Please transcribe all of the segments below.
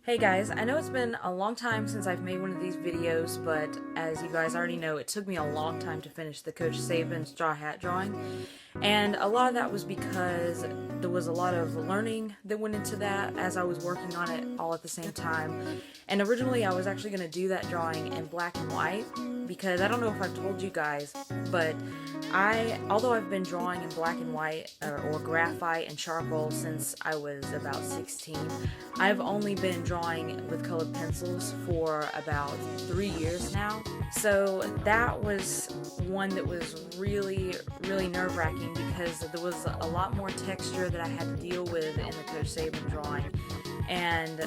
Hey guys, I know it's been a long time since I've made one of these videos, but as you guys already know, it took me a long time to finish the Coach Saban straw hat drawing. And a lot of that was because there was a lot of learning that went into that as I was working on it all at the same time. And originally I was actually going to do that drawing in black and white because I don't know if I've told you guys, but although I've been drawing in black and white or graphite and charcoal since I was about 16, I've only been drawing with colored pencils for about 3 years now. So that was one that was really nerve-wracking because there was a lot more texture that I had to deal with in the Coach Saban drawing. And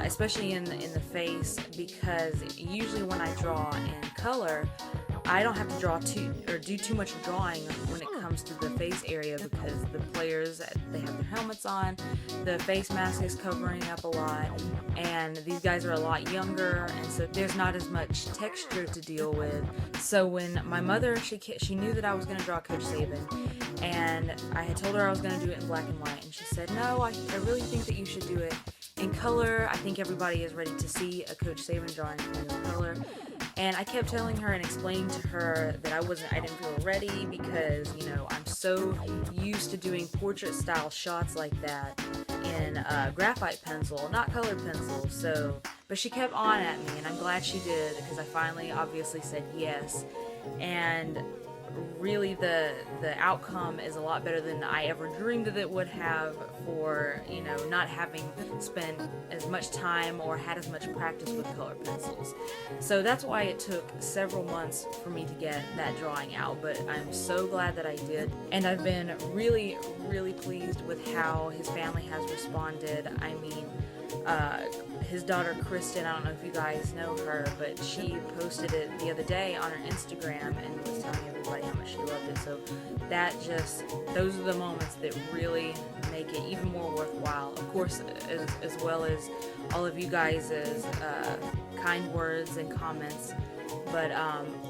especially in the face, because usually when I draw in color, I don't have to draw do too much drawing when it comes to the face area because the players, they have their helmets on, the face mask is covering up a lot, and these guys are a lot younger, and so there's not as much texture to deal with. So when my mother, she knew that I was going to draw Coach Saban, and I had told her I was going to do it in black and white, and she said, no, I really think that you should do it in color. I think everybody is ready to see a Coach Saban drawing in color. And I kept telling her and explaining to her that I didn't feel ready because, I'm so used to doing portrait style shots like that in graphite pencil, not colored pencil. But she kept on at me, and I'm glad she did because I finally obviously said yes. And really the outcome is a lot better than I ever dreamed that it would have for, not having spent as much time or had as much practice with colored pencils. So that's why it took several months for me to get that drawing out, but I'm so glad that I did. And I've been really pleased with how his family has responded. I mean, his daughter Kristen, I don't know if you guys know her, but she posted it the other day on her Instagram and was telling everybody how much she loved it. So those are the moments that really make it even more worthwhile. Of course, as well as all of you guys' kind words and comments. But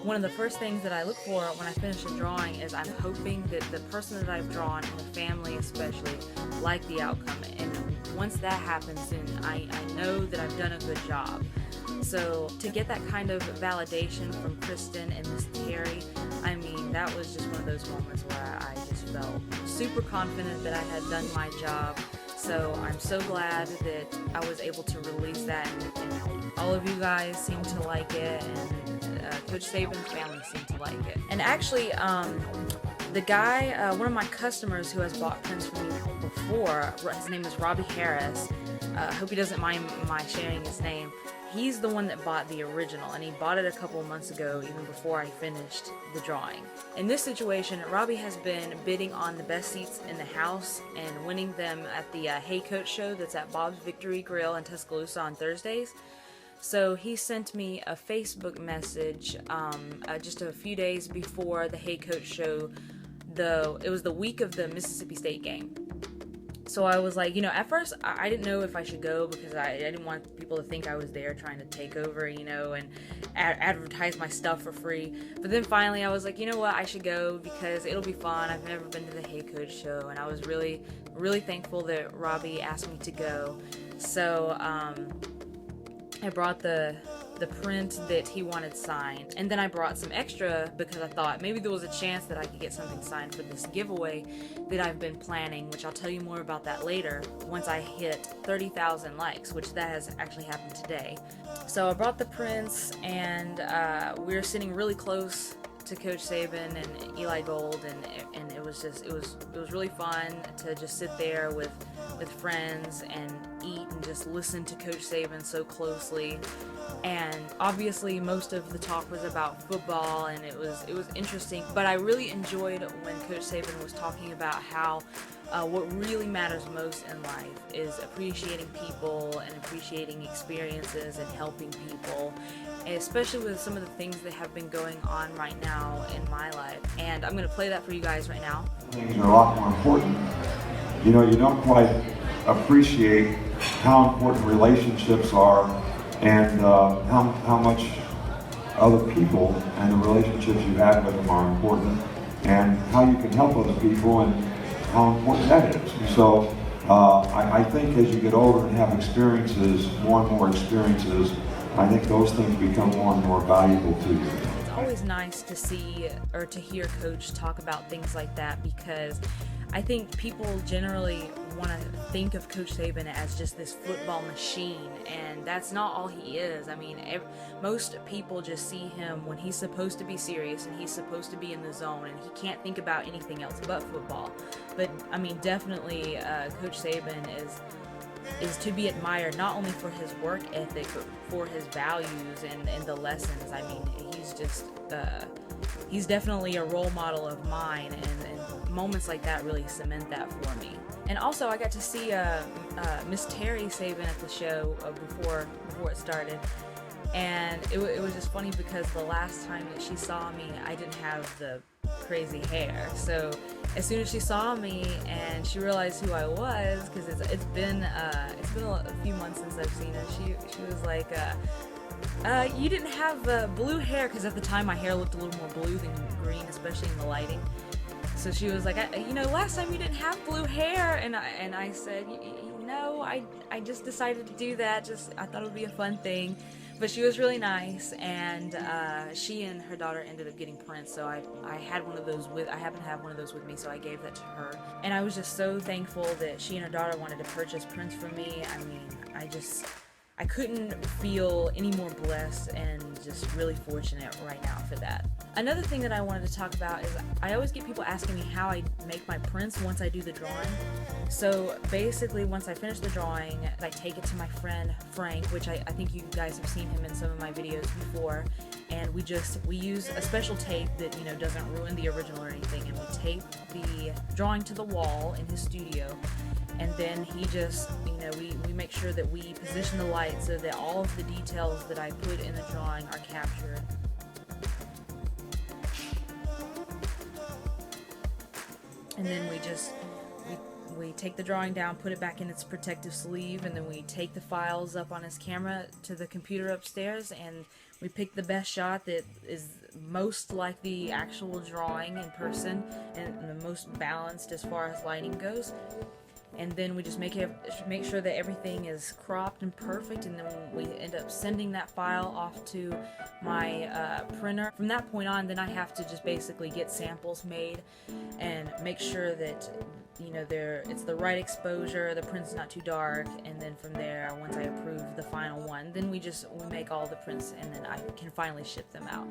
one of the first things that I look for when I finish a drawing is I'm hoping that the person that I've drawn, and the family especially, like the outcome. And once that happens, then I know that I've done a good job. So to get that kind of validation from Kristen and Miss Terry, I mean, that was just one of those moments where I just felt super confident that I had done my job. So I'm so glad that I was able to release that, and all of you guys seem to like it, and Coach Saban's family seemed to like it. And actually, the guy, one of my customers who has bought prints from me before, his name is Robbie Harris. I hope he doesn't mind my sharing his name. He's the one that bought the original, and he bought it a couple of months ago, even before I finished the drawing. In this situation, Robbie has been bidding on the best seats in the house and winning them at the Hey Coach show that's at Bob's Victory Grill in Tuscaloosa on Thursdays. So he sent me a Facebook message just a few days before the Hey Coach show. It was the week of the Mississippi State game. So I was like, at first I didn't know if I should go because I didn't want people to think I was there trying to take over, and advertise my stuff for free. But then finally I was like, you know what, I should go because it'll be fun. I've never been to the Hey Coach show, and I was really thankful that Robbie asked me to go. So I brought the print that he wanted signed, and then I brought some extra because I thought maybe there was a chance that I could get something signed for this giveaway that I've been planning, which I'll tell you more about that later once I hit 30,000 likes, which that has actually happened today. So I brought the prints, and we were sitting really close to Coach Saban and Eli Gold, and it was really fun to just sit there with friends and eat and just listen to Coach Saban so closely. And obviously most of the talk was about football, and it was interesting, but I really enjoyed when Coach Saban was talking about how what really matters most in life is appreciating people and appreciating experiences and helping people, especially with some of the things that have been going on right now in my life. And I'm going to play that for you guys right now. Things are a lot more important. You don't quite appreciate how important relationships are, and how much other people and the relationships you have with them are important, and how you can help other people and how important that is. So I think as you get older and have experiences, more and more experiences, I think those things become more and more valuable to you. It's always nice to see or to hear Coach talk about things like that, because I think people generally want to think of Coach Saban as just this football machine, and that's not all he is. I mean, most people just see him when he's supposed to be serious and he's supposed to be in the zone, and he can't think about anything else but football. But I mean, definitely, Coach Saban is to be admired, not only for his work ethic, but for his values and the lessons. I mean, he's definitely a role model of mine, and moments like that really cement that for me. And also, I got to see Miss Terry Saban at the show before it started, and it was just funny because the last time that she saw me, I didn't have the crazy hair. So as soon as she saw me and she realized who I was, because it's been a few months since I've seen her, she was like, you didn't have blue hair, because at the time my hair looked a little more blue than green, especially in the lighting. So she was like, last time you didn't have blue hair, and I said, I just decided to do that. I thought it would be a fun thing. But she was really nice, and she and her daughter ended up getting prints, so I had one of those I happen to have one of those with me, so I gave that to her. And I was just so thankful that she and her daughter wanted to purchase prints for me. I mean, I couldn't feel any more blessed and just really fortunate right now for that. Another thing that I wanted to talk about is I always get people asking me how I make my prints once I do the drawing. So basically, once I finish the drawing, I take it to my friend Frank, which I think you guys have seen him in some of my videos before, and we use a special tape that doesn't ruin the original or anything, and we tape the drawing to the wall in his studio. And then he just, we make sure that we position the light so that all of the details that I put in the drawing are captured. And then we take the drawing down, put it back in its protective sleeve, and then we take the files up on his camera to the computer upstairs, and we pick the best shot that is most like the actual drawing in person and the most balanced as far as lighting goes. And then we just make sure that everything is cropped and perfect, and then we end up sending that file off to my printer. From that point on, then I have to just basically get samples made and make sure that it's the right exposure, the print's not too dark, and then from there, once I approve the final one, then we make all the prints, and then I can finally ship them out.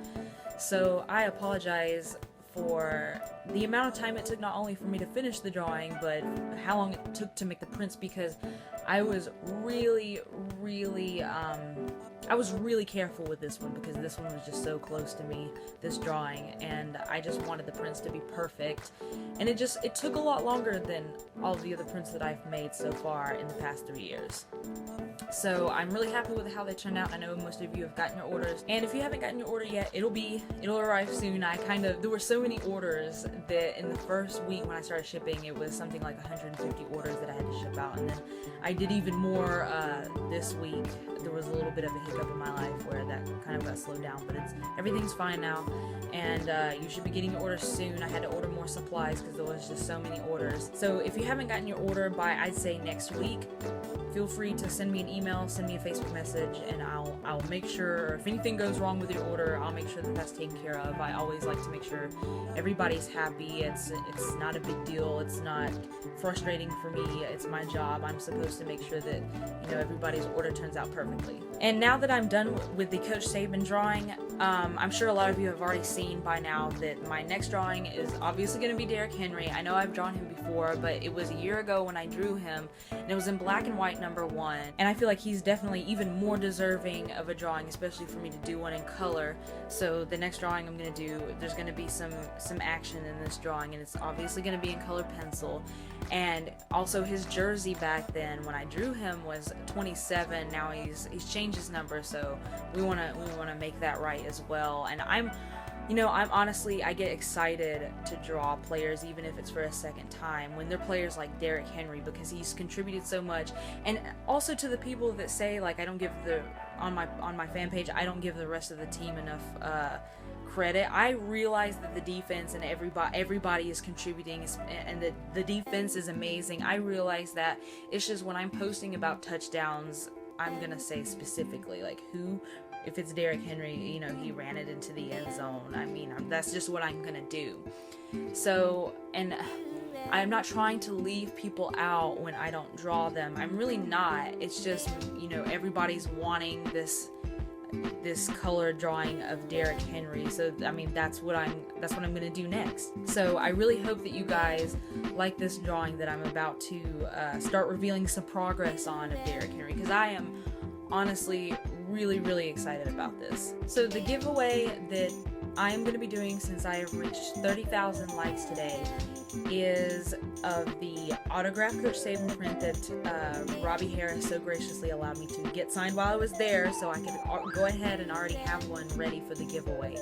So I apologize for the amount of time it took, not only for me to finish the drawing, but how long it took to make the prints, because I was really careful with this one, because this one was just so close to me, this drawing, and I just wanted the prints to be perfect. And it took a lot longer than all the other prints that I've made so far in the past 3 years. So I'm really happy with how they turned out. I know most of you have gotten your orders, and if you haven't gotten your order yet, it'll arrive soon. There were so many orders that in the first week when I started shipping, it was something like 150 orders that I had to ship out, and then I did even more this week. There was a little bit of a hiccup in my life where that kind of got slowed down, but everything's fine now, and you should be getting your orders soon. I had to order more supplies because there was just so many orders. So if you haven't gotten your order by, I'd say, next week, feel free to send me an email, send me a Facebook message, and I'll make sure, if anything goes wrong with your order, I'll make sure that that's taken care of. I always like to make sure everybody's happy. It's not a big deal. It's not frustrating for me. It's my job. I'm supposed to make sure that everybody's order turns out perfectly. And now that I'm done with the Coach Saban drawing, I'm sure a lot of you have already seen by now that my next drawing is obviously going to be Derrick Henry. I know I've drawn him before, but it was a year ago when I drew him, and it was in black and white #1, and I feel like he's definitely even more deserving of a drawing, especially for me to do one in color. So the next drawing I'm going to do, there's going to be some action in this drawing, and it's obviously going to be in color pencil. And also his jersey back then when I drew him was 27. Now he's changed his number, so we want to make that right as well. And I'm honestly, I get excited to draw players, even if it's for a second time, when they're players like Derrick Henry, because he's contributed so much. And also to the people that say, like, I don't give on my fan page, I don't give the rest of the team enough credit. I realize that the defense and everybody is contributing, and the defense is amazing. I realize that. It's just when I'm posting about touchdowns, I'm gonna say specifically like who. If it's Derrick Henry, you know, he ran it into the end zone. I mean, that's just what I'm gonna do. So, and I'm not trying to leave people out when I don't draw them. I'm really not. It's just, you know, everybody's wanting this color drawing of Derrick Henry. So I mean, that's what I'm gonna do next. So I really hope that you guys like this drawing that I'm about to start revealing some progress on of Derrick Henry, because I am honestly really excited about this. So the giveaway that I am going to be doing, since I have reached 30,000 likes today, is of the autographed Coach Saban print that Robbie Harris so graciously allowed me to get signed while I was there, so I could go ahead and already have one ready for the giveaway.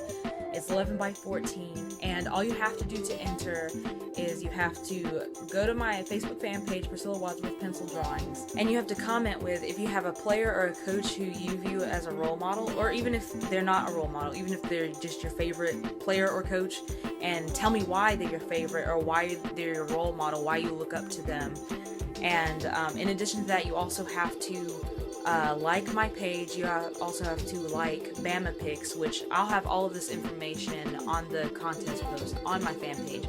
It's 11 by 14, and all you have to do to enter is you have to go to my Facebook fan page, Priscilla Wadsworth Pencil Drawings, and you have to comment with if you have a player or a coach who you view as a role model, or even if they're not a role model, even if they're just your favorite player or coach, and tell me why they're your favorite or why they're your role model, why you look up to them. And in addition to that, you also have to like my page. You also have to like Bama Picks, which I'll have all of this information on the contest post on my fan page.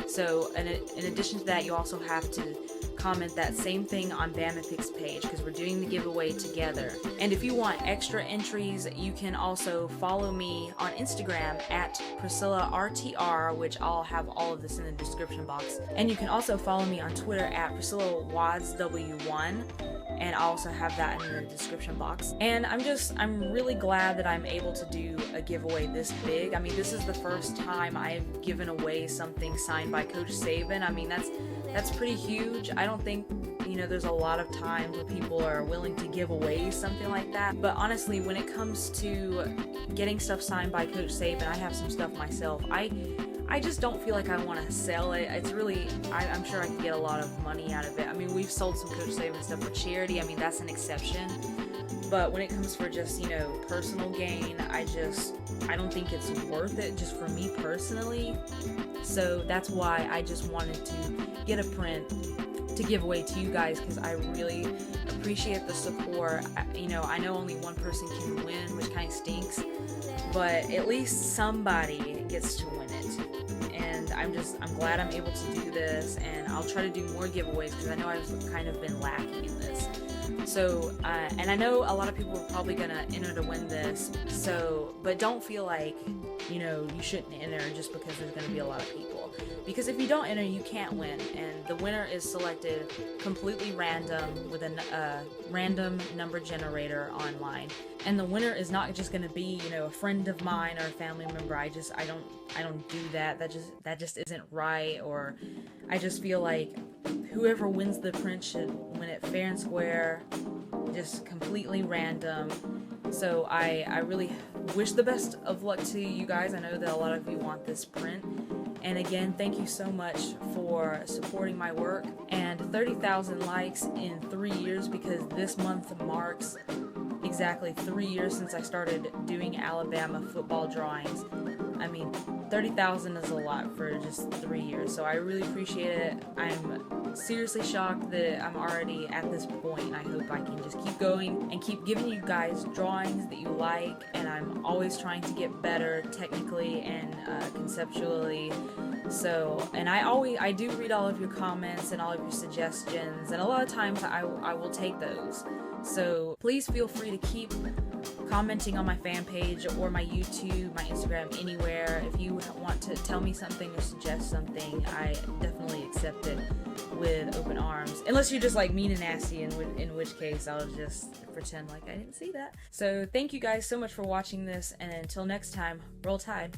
So in addition to that, you also have to comment that same thing on Bama Picks page, because we're doing the giveaway together. And if you want extra entries, you can also follow me on Instagram at PriscillaRTR, which I'll have all of this in the description box. And you can also follow me on Twitter at PriscillaWadsW1. And I'll also have that in the description box. And I'm really glad that I'm able to do a giveaway this big. I mean, this is the first time I've given away something signed by Coach Saban. I mean, that's pretty huge. I don't think, you know, there's a lot of times where people are willing to give away something like that. But honestly, when it comes to getting stuff signed by Coach Saban, I have some stuff myself. I just don't feel like I want to sell it. It's really, I'm sure I can get a lot of money out of it. I mean, we've sold some Coach Saban stuff for charity. I mean, that's an exception. But when it comes for just, you know, personal gain, I don't think it's worth it just for me personally. So that's why I just wanted to get a print to give away to you guys, because I really appreciate the support. You know, I know only one person can win, which kind of stinks, but at least somebody gets to win it. And I'm glad I'm able to do this, and I'll try to do more giveaways, because I know I've kind of been lacking in this. So, and I know a lot of people are probably gonna enter to win this, so, but don't feel like, you know, you shouldn't enter just because there's gonna be a lot of people. Because if you don't enter, you can't win, and the winner is selected completely random with a random number generator online. And the winner is not just gonna be, you know, a friend of mine or a family member. I don't do that. That just isn't right. Or I just feel like whoever wins the print should win it fair and square, just completely random. So I really wish the best of luck to you guys. I know that a lot of you want this print. And again, thank you so much for supporting my work. And 30,000 likes in 3 years, because this month marks exactly 3 years since I started doing Alabama football drawings. I mean, 30,000 is a lot for just 3 years, so I really appreciate it. I'm seriously shocked that I'm already at this point. I hope I can just keep going and keep giving you guys drawings that you like, and I'm always trying to get better technically and conceptually. So, and I do read all of your comments and all of your suggestions, and a lot of times I will take those. So please feel free to keep commenting on my fan page or my YouTube, my Instagram, anywhere. If you want to tell me something or suggest something, I definitely accept it with open arms. Unless you're just like mean and nasty, in which case I'll just pretend like I didn't see that. So thank you guys so much for watching this, and until next time, roll Tide.